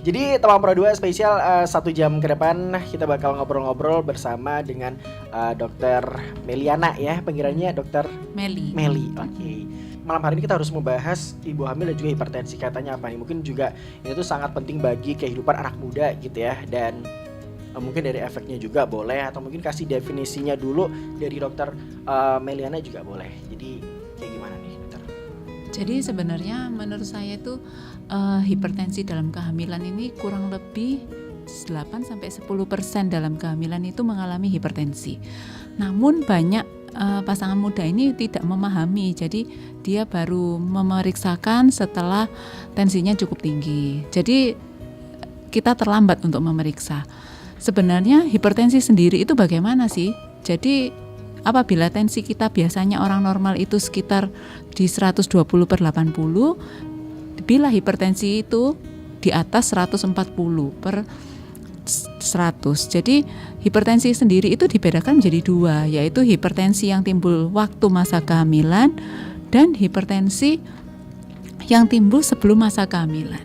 Jadi Teman Pro 2 spesial 1 jam ke depan kita bakal ngobrol-ngobrol bersama dengan Dokter Meliana ya, panggilannya Dokter Meli. Oke. Malam hari ini kita harus membahas ibu hamil dan juga hipertensi, katanya apa nih? Mungkin juga ini tuh sangat penting bagi kehidupan anak muda gitu ya. Dan mungkin dari efeknya juga boleh, atau mungkin kasih definisinya dulu dari Dokter Meliana juga boleh. Jadi kayak gimana nih dokter? Jadi sebenarnya menurut saya itu hipertensi dalam kehamilan ini kurang lebih 8-10% dalam kehamilan itu mengalami hipertensi. Namun banyak pasangan muda ini tidak memahami, jadi dia baru memeriksakan setelah tensinya cukup tinggi. Jadi kita terlambat untuk memeriksa. Sebenarnya hipertensi sendiri itu bagaimana sih? Jadi apabila tensi kita biasanya orang normal itu sekitar di 120/80, bila hipertensi itu di atas 140/100. Jadi hipertensi sendiri itu dibedakan menjadi 2, yaitu hipertensi yang timbul waktu masa kehamilan dan hipertensi yang timbul sebelum masa kehamilan.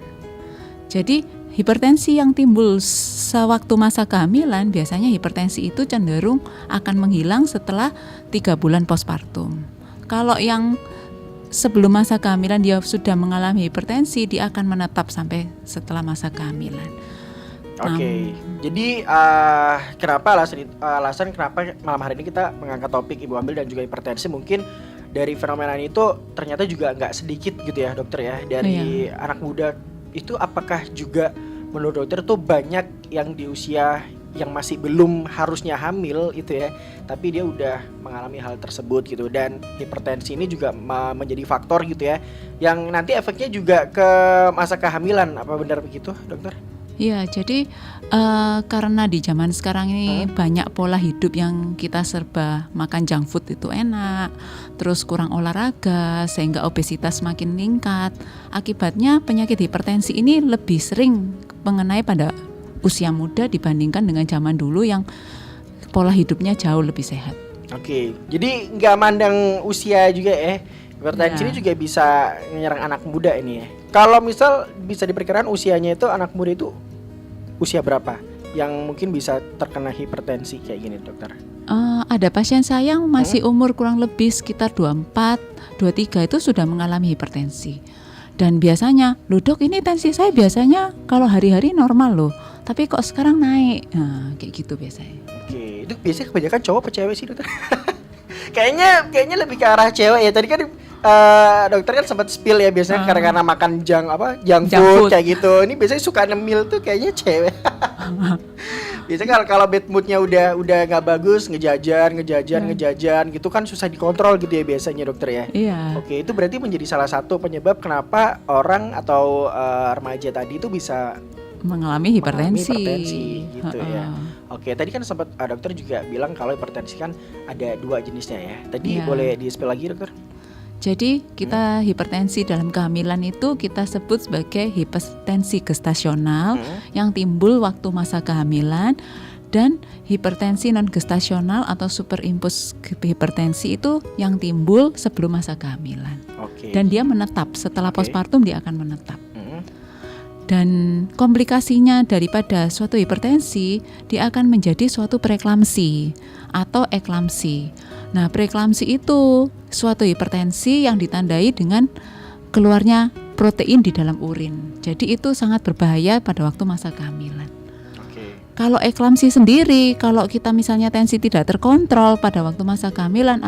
Jadi hipertensi yang timbul sewaktu masa kehamilan, biasanya hipertensi itu cenderung akan menghilang setelah 3 bulan postpartum. Kalau yang sebelum masa kehamilan dia sudah mengalami hipertensi, dia akan menetap sampai setelah masa kehamilan. Oke. Jadi kenapa alasan kenapa malam hari ini kita mengangkat topik ibu hamil dan juga hipertensi, mungkin dari fenomena itu ternyata juga nggak sedikit gitu ya dokter ya, dari anak muda itu. Apakah juga menurut dokter tuh banyak yang di usia yang masih belum harusnya hamil itu ya, tapi dia udah mengalami hal tersebut gitu, dan hipertensi ini juga menjadi faktor gitu ya, yang nanti efeknya juga ke masa kehamilan. Apa benar begitu dokter? Iya, jadi karena di zaman sekarang ini banyak pola hidup yang kita serba makan junk food itu enak, terus kurang olahraga sehingga obesitas makin meningkat. Akibatnya penyakit hipertensi ini lebih sering mengenai pada usia muda dibandingkan dengan zaman dulu yang pola hidupnya jauh lebih sehat. Oke, jadi nggak mandang usia juga ya. Hipertensi ini juga bisa menyerang anak muda ini ya. Kalau misal bisa diperkirakan usianya itu, anak muda itu usia berapa yang mungkin bisa terkena hipertensi kayak gini dokter? Ada pasien saya yang masih umur kurang lebih sekitar 24, 23 itu sudah mengalami hipertensi. Dan biasanya, loh dok, ini tensi saya biasanya kalau hari-hari normal loh, tapi kok sekarang naik. Nah, kayak gitu biasanya. Oke, itu biasanya kebanyakan cowok apa cewek sih dokter? Kayaknya lebih ke arah cewek ya. Tadi kan dokter kan sempat spill ya, biasanya karena makan junk food kayak gitu. Ini biasanya suka nemil tuh kayaknya cewek. Biasanya kalau bad moodnya udah nggak bagus, ngejajan gitu kan susah dikontrol gitu ya biasanya dokter ya. Iya. Oke, itu berarti menjadi salah satu penyebab kenapa orang atau remaja tadi itu bisa mengalami hipertensi gitu ya. Oke, tadi kan sempat dokter juga bilang kalau hipertensi kan ada 2 jenisnya ya. Tadi boleh di-spill lagi dokter? Jadi kita hipertensi dalam kehamilan itu kita sebut sebagai hipertensi gestasional yang timbul waktu masa kehamilan, dan hipertensi non gestasional atau superimpus hipertensi itu yang timbul sebelum masa kehamilan. Dan dia menetap setelah postpartum, dia akan menetap. Dan komplikasinya daripada suatu hipertensi, dia akan menjadi suatu preeklamsi atau eklamsi. Nah, preeklamsi itu suatu hipertensi yang ditandai dengan keluarnya protein di dalam urin. Jadi itu sangat berbahaya pada waktu masa kehamilan. Kalau eklamsi sendiri, kalau kita misalnya tensi tidak terkontrol pada waktu masa kehamilan,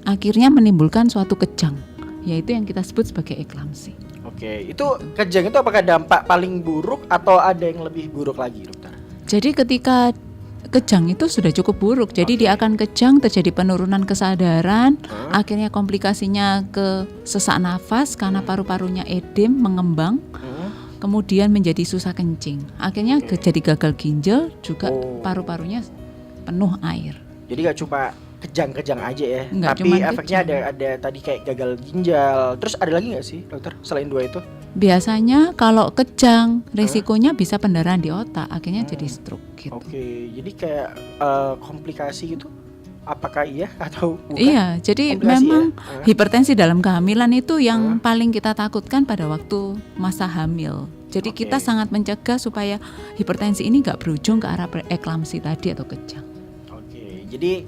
akhirnya menimbulkan suatu kejang, yaitu yang kita sebut sebagai eklamsi. Oke, itu kejang itu apakah dampak paling buruk atau ada yang lebih buruk lagi dokter? Jadi ketika kejang itu sudah cukup buruk, jadi dia akan kejang, terjadi penurunan kesadaran, akhirnya komplikasinya ke sesak nafas karena paru-parunya edem, mengembang, kemudian menjadi susah kencing, akhirnya jadi gagal ginjal juga, paru-parunya penuh air. Jadi gak cuma kejang-kejang aja ya, Enggak, tapi efeknya ada tadi kayak gagal ginjal. Terus ada lagi nggak sih dokter selain 2 itu? Biasanya kalau kejang resikonya bisa pendarahan di otak, akhirnya jadi stroke gitu. Oke, jadi kayak komplikasi gitu, apakah iya atau bukan? Iya, jadi memang hipertensi dalam kehamilan itu yang paling kita takutkan pada waktu masa hamil. Jadi Oke. kita sangat mencegah supaya hipertensi ini nggak berujung ke arah preeklamsi tadi atau kejang. Oke, jadi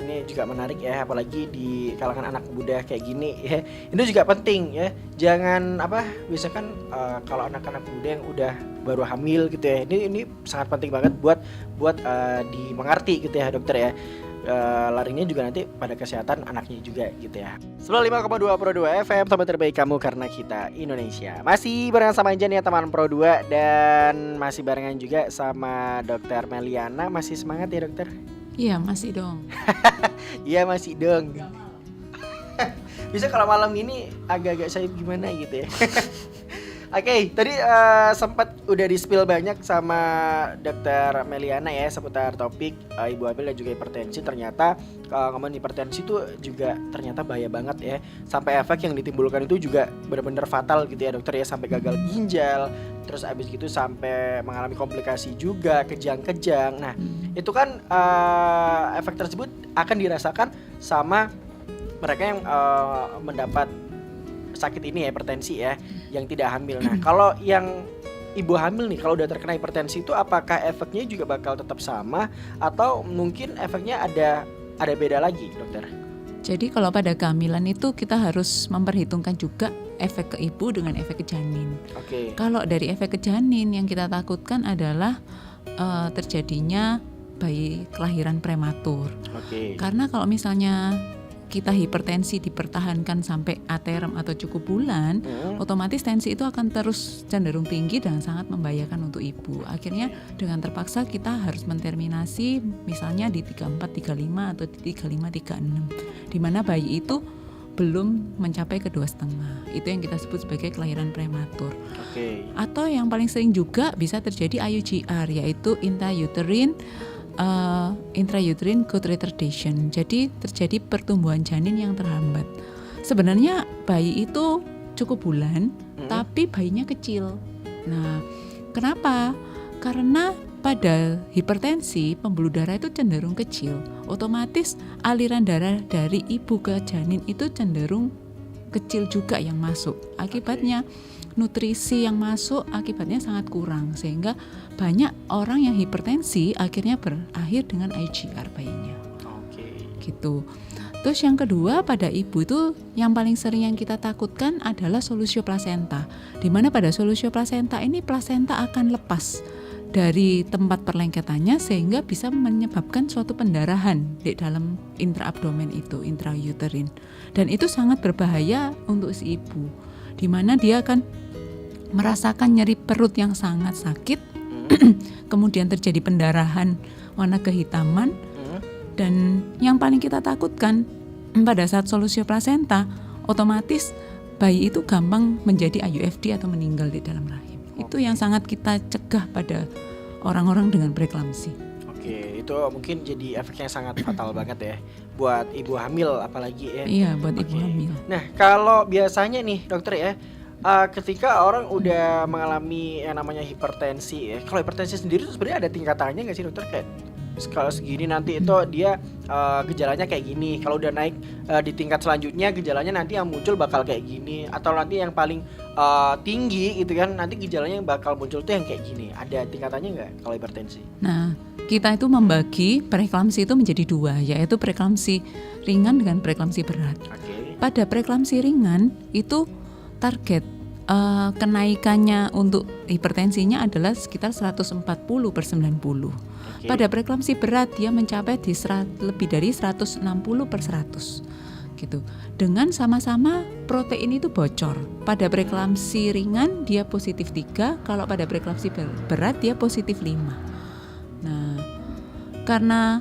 ini juga menarik ya, apalagi di kalangan anak muda kayak gini ya. Itu juga penting ya. Jangan misalkan kalau anak-anak muda yang udah baru hamil gitu ya. Ini sangat penting banget buat dimengerti gitu ya, dokter ya. Larinya juga nanti pada kesehatan anaknya juga gitu ya. 95,2 Pro 2 FM, tempat terbaik kamu karena kita Indonesia. Masih barengan sama Jan ya teman Pro 2, dan masih barengan juga sama Dokter Meliana. Masih semangat ya dokter? Iya masih dong. Iya masih dong. Bisa kalau malam ini agak-agak saya gimana gitu ya. Oke, tadi sempat udah di-spill banyak sama Dokter Meliana ya seputar topik ibu hamil dan juga hipertensi. Ternyata ngomongin hipertensi itu juga ternyata bahaya banget ya. Sampai efek yang ditimbulkan itu juga benar-benar fatal gitu ya dokter ya, sampai gagal ginjal, terus abis gitu sampai mengalami komplikasi juga, kejang-kejang. Nah, itu kan efek tersebut akan dirasakan sama mereka yang mendapat sakit ini ya, hipertensi ya, yang tidak hamil. Nah, kalau yang ibu hamil nih, kalau udah terkena hipertensi itu apakah efeknya juga bakal tetap sama atau mungkin efeknya ada beda lagi, dokter? Jadi kalau pada kehamilan itu kita harus memperhitungkan juga efek ke ibu dengan efek ke janin. Oke. Kalau dari efek ke janin yang kita takutkan adalah terjadinya bayi kelahiran prematur. Oke. Karena kalau misalnya kita hipertensi dipertahankan sampai aterem atau cukup bulan, otomatis tensi itu akan terus cenderung tinggi dan sangat membahayakan untuk ibu. Akhirnya dengan terpaksa kita harus menterminasi misalnya di 34, 35 atau di 35, 36, di mana bayi itu belum mencapai ke 2,5. Itu yang kita sebut sebagai kelahiran prematur. Oke. Atau yang paling sering juga bisa terjadi IUGR, yaitu intrauterine growth retardation. Jadi terjadi pertumbuhan janin yang terhambat. Sebenarnya bayi itu cukup bulan, tapi bayinya kecil. Nah, kenapa? Karena pada hipertensi pembuluh darah itu cenderung kecil. Otomatis aliran darah dari ibu ke janin itu cenderung kecil juga yang masuk. Akibatnya nutrisi yang masuk akibatnya sangat kurang, sehingga banyak orang yang hipertensi akhirnya berakhir dengan IUGR bayinya. Oke. Gitu. Terus yang kedua, pada ibu itu yang paling sering yang kita takutkan adalah solusio plasenta. Di mana pada solusio plasenta ini plasenta akan lepas dari tempat perlengketannya sehingga bisa menyebabkan suatu pendarahan di dalam intraabdomen itu, intrauterin. Dan itu sangat berbahaya untuk si ibu, di mana dia akan merasakan nyeri perut yang sangat sakit, kemudian terjadi pendarahan warna kehitaman, dan yang paling kita takutkan pada saat solusio plasenta, otomatis bayi itu gampang menjadi IUFD atau meninggal di dalam rahim. Itu yang sangat kita cegah pada orang-orang dengan preeklamsi. Oke, itu mungkin jadi efeknya sangat fatal banget ya buat ibu hamil apalagi ya. Iya, buat ibu hamil. Nah, kalau biasanya nih dokter ya, ketika orang udah mengalami yang namanya hipertensi ya, kalau hipertensi sendiri itu sebenarnya ada tingkatannya nggak sih dokter? Kayak kalau segini nanti itu dia gejalanya kayak gini, kalau udah naik di tingkat selanjutnya gejalanya nanti yang muncul bakal kayak gini, atau nanti yang paling tinggi gitu kan nanti gejalanya yang bakal muncul tuh yang kayak gini. Ada tingkatannya nggak kalau hipertensi? Nah, kita itu membagi preeklamsi itu menjadi dua, yaitu preeklamsi ringan dengan preeklamsi berat. Oke. Pada preeklamsi ringan itu target kenaikannya untuk hipertensinya adalah sekitar 140/90. Oke. Pada preeklamsi berat dia mencapai di lebih dari 160/100 gitu. Dengan sama-sama protein itu bocor. Pada preeklamsi ringan dia positif 3, kalau pada preeklamsi berat dia positif 5. Nah, karena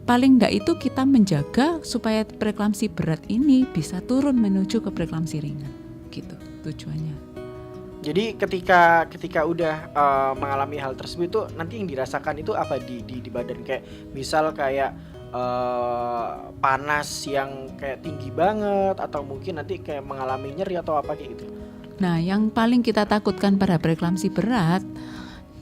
paling enggak itu kita menjaga supaya preeklamsi berat ini bisa turun menuju ke preeklamsi ringan, gitu tujuannya. Jadi ketika udah mengalami hal tersebut itu nanti yang dirasakan itu apa di badan, kayak misal kayak panas yang kayak tinggi banget, atau mungkin nanti kayak mengalami nyeri atau apa kayak gitu. Nah, yang paling kita takutkan pada preeklamsi berat,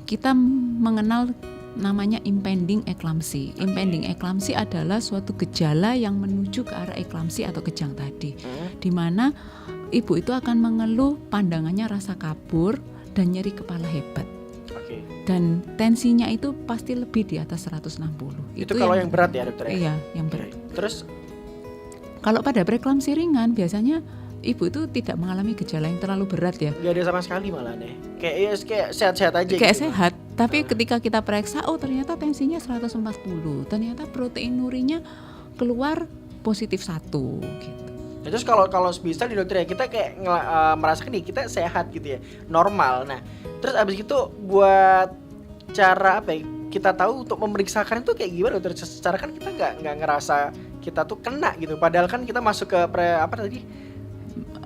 kita mengenal namanya impending eklamsi. Impending eklamsi adalah suatu gejala yang menuju ke arah eklamsi atau kejang tadi, di mana ibu itu akan mengeluh pandangannya rasa kabur dan nyeri kepala hebat. Oke. Dan tensinya itu pasti lebih di atas 160. Itu kalau yang berat ya dokter ya? Iya, yang berat. Terus kalau pada preeklamsi ringan biasanya ibu itu tidak mengalami gejala yang terlalu berat ya. nggak ada sama sekali malah nih. Kayak sehat-sehat aja Kayak gitu. sehat, tapi ketika kita periksa, oh ternyata tensinya 140, ternyata proteinurinya keluar positif 1 gitu. Nah, terus kalau bisa di dokter ya kita kayak merasakan nih kita sehat gitu ya, normal. Nah, terus abis itu buat cara apa ya? Kita tahu untuk memeriksakan itu kayak gimana dokter? Secara kan kita nggak ngerasa kita tuh kena gitu. Padahal kan kita masuk ke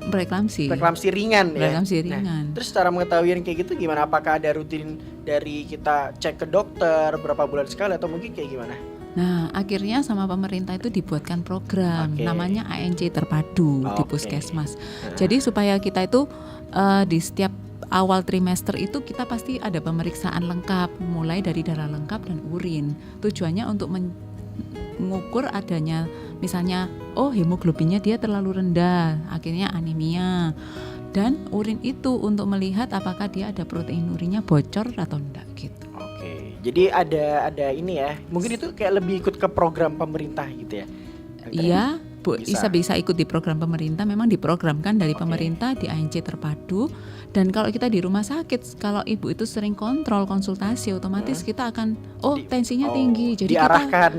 Preeklamsi ringan ya. Preeklamsi ringan. Nah, terus cara mengetahui yang kayak gitu gimana? Apakah ada rutin dari kita cek ke dokter berapa bulan sekali atau mungkin kayak gimana? Nah, akhirnya sama pemerintah itu dibuatkan program namanya ANC terpadu di puskesmas. Jadi supaya kita itu di setiap awal trimester itu kita pasti ada pemeriksaan lengkap, mulai dari darah lengkap dan urin. Tujuannya untuk mengukur adanya misalnya hemoglobinnya dia terlalu rendah, akhirnya anemia. Dan urin itu untuk melihat apakah dia ada proteinurinya bocor atau enggak gitu. Jadi ada ini ya, mungkin itu kayak lebih ikut ke program pemerintah gitu ya? Iya, bisa ikut di program pemerintah, memang diprogramkan dari pemerintah di ANC terpadu. Dan kalau kita di rumah sakit, kalau ibu itu sering kontrol konsultasi, otomatis kita akan tensinya tinggi, jadi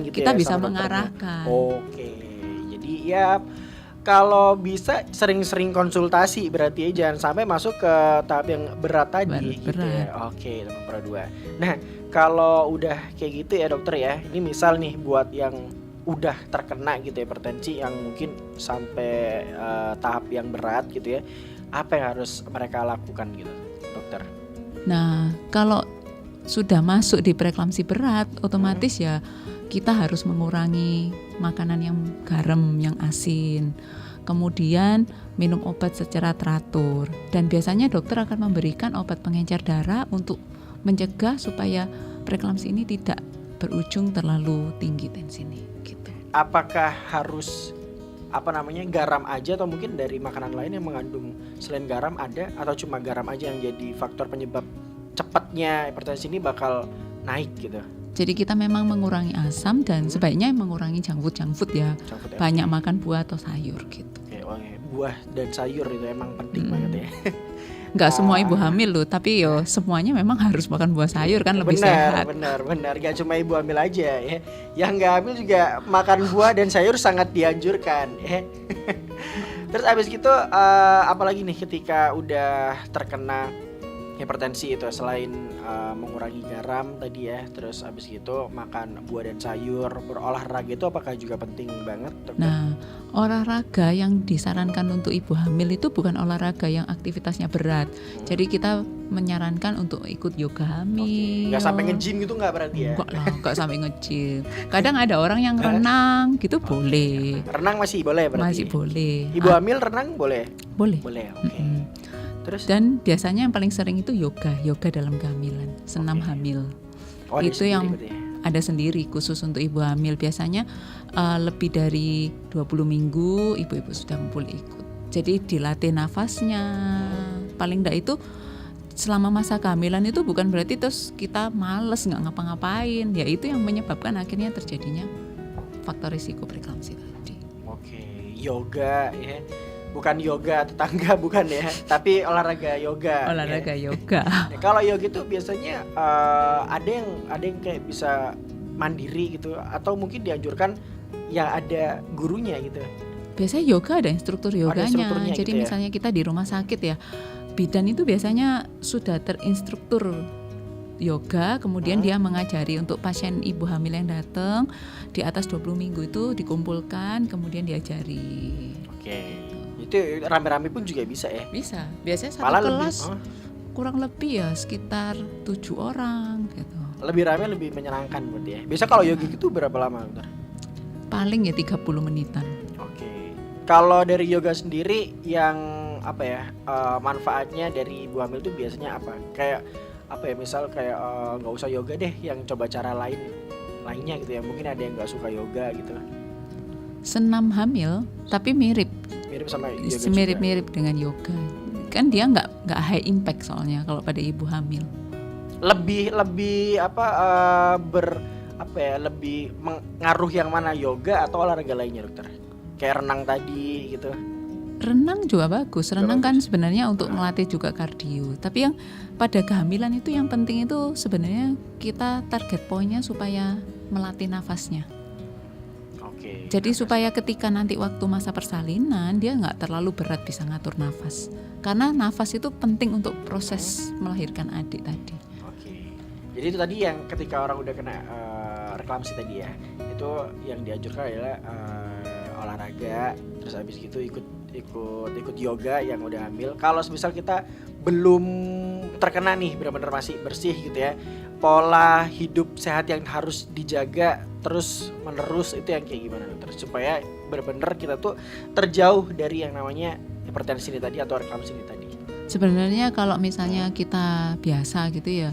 kita bisa mengarahkan. Oke, jadi ya kalau bisa sering-sering konsultasi berarti ya, jangan sampai masuk ke tahap yang berat tadi gitu ya. Oke, nomor 2. Nah, kalau udah kayak gitu ya dokter ya, ini misal nih buat yang udah terkena gitu ya hipertensi yang mungkin sampai tahap yang berat gitu ya, apa yang harus mereka lakukan gitu dokter? Nah, kalau sudah masuk di preeklamsi berat, otomatis ya kita harus mengurangi makanan yang garam, yang asin. Kemudian minum obat secara teratur. Dan biasanya dokter akan memberikan obat pengencer darah untuk mencegah supaya preeklamsi ini tidak berujung terlalu tinggi tensinya gitu. Apakah harus garam aja atau mungkin dari makanan lain yang mengandung selain garam ada, atau cuma garam aja yang jadi faktor penyebab cepatnya hipertensi ini bakal naik gitu? Jadi kita memang mengurangi asam dan sebaiknya mengurangi junk food ya. Banyak makan buah atau sayur gitu. Buah dan sayur itu emang penting banget ya. Nggak semua ibu hamil loh, tapi semuanya memang harus makan buah sayur kan lebih sehat. Benar. Gak cuma ibu hamil aja ya. Yang nggak hamil juga makan buah dan sayur sangat dianjurkan ya. Terus abis gitu apalagi nih ketika udah terkena hipertensi itu selain mengurangi garam tadi ya, terus abis gitu makan buah dan sayur, berolahraga itu apakah juga penting banget? Nah, olahraga yang disarankan untuk ibu hamil itu bukan olahraga yang aktivitasnya berat. Jadi kita menyarankan untuk ikut yoga hamil. Nggak sampai nge-gym gitu nggak berarti ya? Enggak lah, nggak sampai nge-gym. Kadang ada orang yang renang gitu boleh. Renang masih boleh berarti? Masih boleh. Ibu hamil renang boleh? Boleh. Oke. Terus? Dan biasanya yang paling sering itu yoga dalam kehamilan, senam hamil. Itu yang ada sendiri khusus untuk ibu hamil. Biasanya lebih dari 20 minggu ibu-ibu sudah boleh ikut. Jadi dilatih nafasnya. Paling enggak itu selama masa kehamilan itu bukan berarti terus kita males nggak ngapa-ngapain. Ya itu yang menyebabkan akhirnya terjadinya faktor risiko preeklamsi tadi. Oke, yoga ya. Bukan yoga tetangga bukan ya, tapi olahraga yoga. Yoga. Nah, kalau yoga itu biasanya ada yang kayak bisa mandiri gitu, atau mungkin dianjurkan yang ada gurunya gitu. Biasanya yoga ada instruktur yoganya. Jadi gitu misalnya kita di rumah sakit ya, bidan itu biasanya sudah terinstruktur yoga, kemudian dia mengajari untuk pasien ibu hamil yang datang di atas 20 minggu itu dikumpulkan, kemudian diajari. Oke. Itu rame-rame pun juga bisa ya? Bisa. Biasanya satu kelas kurang lebih ya sekitar 7 orang gitu. Lebih rame lebih menyenangkan berarti ya. Biasa kalau yoga itu berapa lama, Dokter? Paling ya 30 menitan. Oke. Kalau dari yoga sendiri yang manfaatnya dari ibu hamil itu biasanya apa? Kayak misal kayak nggak usah yoga deh, yang coba cara lainnya gitu ya. Mungkin ada yang nggak suka yoga gitu. Senam hamil tapi mirip mirip sama yoga juga. Mirip-mirip dengan yoga. Kan dia nggak high impact soalnya kalau pada ibu hamil. Lebih lebih mengaruh yang mana, yoga atau olahraga lainnya dokter? Kayak renang tadi gitu. Renang juga bagus. Renang kan sebenarnya untuk melatih juga kardio. Tapi yang pada kehamilan itu yang penting itu sebenarnya kita target poinnya supaya melatih nafasnya. Oke. Jadi supaya ketika nanti waktu masa persalinan dia nggak terlalu berat bisa ngatur nafas. Karena nafas itu penting untuk proses melahirkan adik tadi. Oke. Jadi itu tadi yang ketika orang udah kena reklamasi tadi ya, itu yang dianjurkan adalah olahraga, terus habis gitu ikut yoga yang udah hamil. Kalau misal kita belum terkena nih, benar-benar masih bersih gitu ya, pola hidup sehat yang harus dijaga terus menerus itu yang kayak gimana dokter, supaya benar-benar kita tuh terjauh dari yang namanya hipertensi ini tadi atau reklamasi ini tadi. Sebenarnya kalau misalnya kita biasa gitu ya,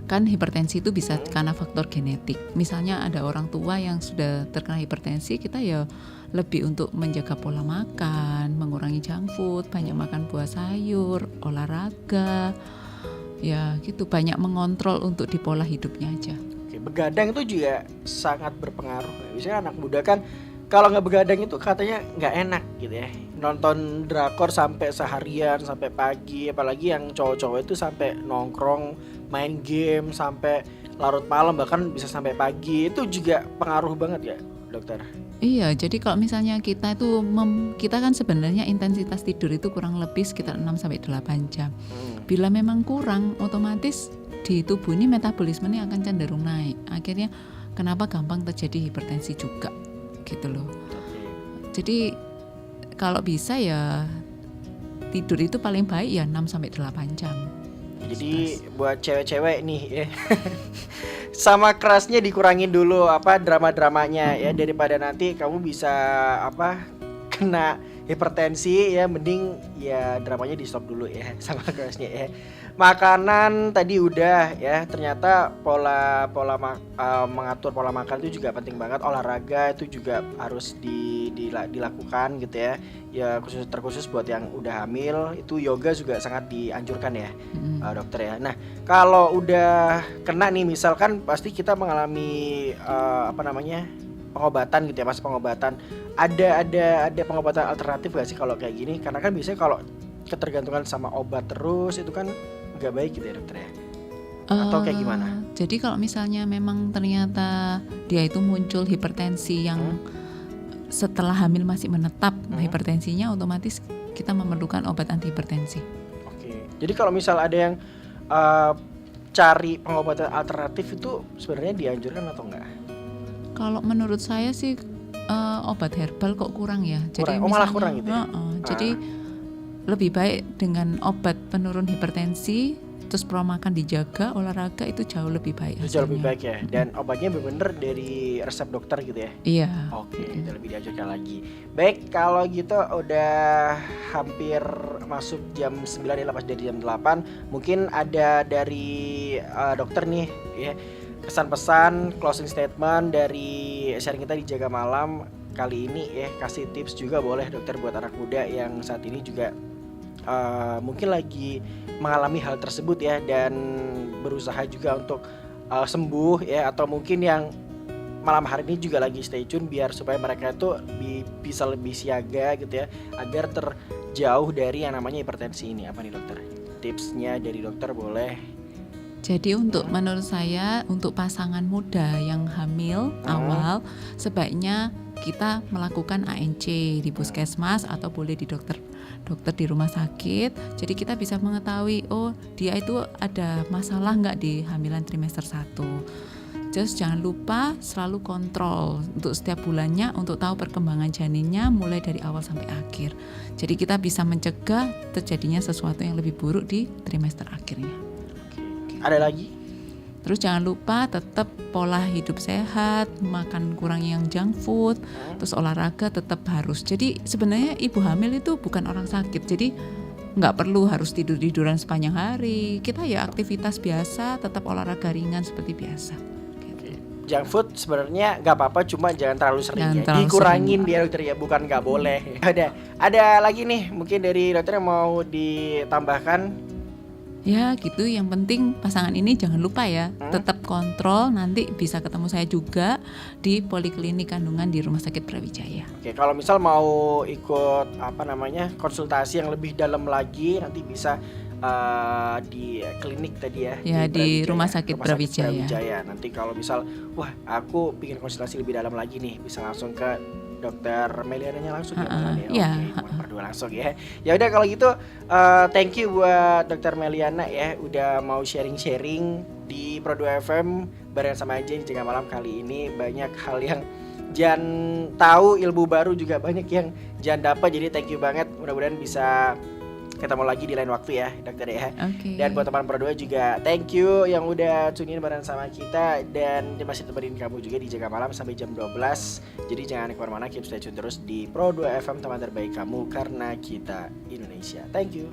kan hipertensi itu bisa karena faktor genetik. Misalnya ada orang tua yang sudah terkena hipertensi, kita ya lebih untuk menjaga pola makan, mengurangi junk food, banyak makan buah sayur, olahraga, ya gitu, banyak mengontrol untuk di pola hidupnya aja. Oke, begadang itu juga sangat berpengaruh. Misalnya anak muda kan kalau nggak begadang itu katanya nggak enak gitu ya. Nonton drakor sampai seharian, sampai pagi, apalagi yang cowok-cowok itu sampai nongkrong, main game sampai larut malam, bahkan bisa sampai pagi. Itu juga pengaruh banget ya, dokter? Iya, jadi kalau misalnya kita itu kita kan sebenarnya intensitas tidur itu kurang lebih sekitar 6-8 jam. Bila memang kurang, otomatis di tubuh ini metabolisme ini akan cenderung naik. Akhirnya kenapa gampang terjadi hipertensi juga gitu loh. Jadi kalau bisa ya tidur itu paling baik ya 6-8 jam. Jadi buat cewek-cewek nih ya, sama kerasnya dikurangin dulu drama-dramanya ya, daripada nanti kamu bisa kena hipertensi ya, mending ya dramanya di stop dulu ya sama kerasnya ya. Makanan tadi udah ya, ternyata mengatur pola makan itu juga penting banget. Olahraga itu juga harus dilakukan gitu ya. Ya terkhusus buat yang udah hamil, itu yoga juga sangat dianjurkan ya, dokter ya. Nah, kalau udah kena nih misalkan pasti kita mengalami pengobatan gitu ya, masa pengobatan. Ada pengobatan alternatif gak sih kalau kayak gini? Karena kan biasanya kalau ketergantungan sama obat terus itu kan nggak baik gitu ya dokter ya, atau kayak gimana? Jadi kalau misalnya memang ternyata dia itu muncul hipertensi yang setelah hamil masih menetap hipertensinya, otomatis kita memerlukan obat antihipertensi. Oke. Jadi kalau misal ada yang cari pengobatan alternatif itu sebenarnya dianjurkan atau enggak? Kalau menurut saya sih obat herbal kok kurang ya. Jadi malah kurang gitu ya? Jadi lebih baik dengan obat penurun hipertensi, terus pola makan dijaga, olahraga itu jauh lebih baik. Itu jauh lebih baik ya. Dan obatnya bener-bener dari resep dokter gitu ya? Iya. Oke, itu lebih diajarkan lagi. Baik, kalau gitu udah hampir masuk jam 9 ya, lepas dari jam 8. Mungkin ada dari dokter nih ya, kesan-pesan, closing statement dari sharing kita di Jaga Malam kali ini ya. Kasih tips juga boleh dokter buat anak muda yang saat ini juga mungkin lagi mengalami hal tersebut ya, dan berusaha juga untuk sembuh ya, atau mungkin yang malam hari ini juga lagi stay tune biar supaya mereka itu bisa lebih siaga gitu ya, agar terjauh dari yang namanya hipertensi ini. Apa nih dokter? Tipsnya dari dokter boleh. Jadi menurut saya untuk pasangan muda yang hamil awal sebaiknya kita melakukan ANC di puskesmas atau boleh di dokter di rumah sakit. Jadi kita bisa mengetahui dia itu ada masalah nggak di hamilan trimester 1. Just jangan lupa selalu kontrol untuk setiap bulannya untuk tahu perkembangan janinnya mulai dari awal sampai akhir. Jadi kita bisa mencegah terjadinya sesuatu yang lebih buruk di trimester akhirnya. Ada lagi? Terus jangan lupa tetap pola hidup sehat, makan kurang yang junk food, terus olahraga tetap harus. Jadi sebenarnya ibu hamil itu bukan orang sakit, jadi nggak perlu harus tiduran sepanjang hari. Kita ya aktivitas biasa, tetap olahraga ringan seperti biasa. Oke. junk food sebenarnya nggak apa-apa, cuma jangan terlalu sering Jangan ya. terlalu Dikurangin sering. dia dokter ya, bukan nggak boleh. Ada lagi nih mungkin dari dokter yang mau ditambahkan? Ya gitu, yang penting pasangan ini jangan lupa ya, tetap kontrol, nanti bisa ketemu saya juga di Poliklinik Kandungan di Rumah Sakit Brawijaya. Oke, kalau misal mau ikut konsultasi yang lebih dalam lagi, nanti bisa di klinik tadi ya. Ya, di Brawijaya, Rumah Sakit Brawijaya. Nanti kalau misal, wah aku ingin konsultasi lebih dalam lagi nih, bisa langsung ke dokter Meliananya langsung ya. Beneran ya. Oke, bukan berdua langsung ya. Ya udah kalau gitu, thank you buat dokter Meliana ya, udah mau sharing-sharing di Pro 2 FM bareng sama Anjing Jaga Malam kali ini. Banyak hal yang Jan tahu, ilmu baru juga banyak yang Jan dapat. Jadi thank you banget. Mudah-mudahan bisa ketemu lagi di lain waktu ya dokter ya. Oke. Dan buat teman Pro 2 juga thank you yang udah tune in bareng sama kita, dan masih temenin kamu juga di Jaga Malam sampai jam 12. Jadi jangan kemana-mana, keep stay tune terus di Pro 2 FM, teman terbaik kamu karena kita Indonesia. Thank you.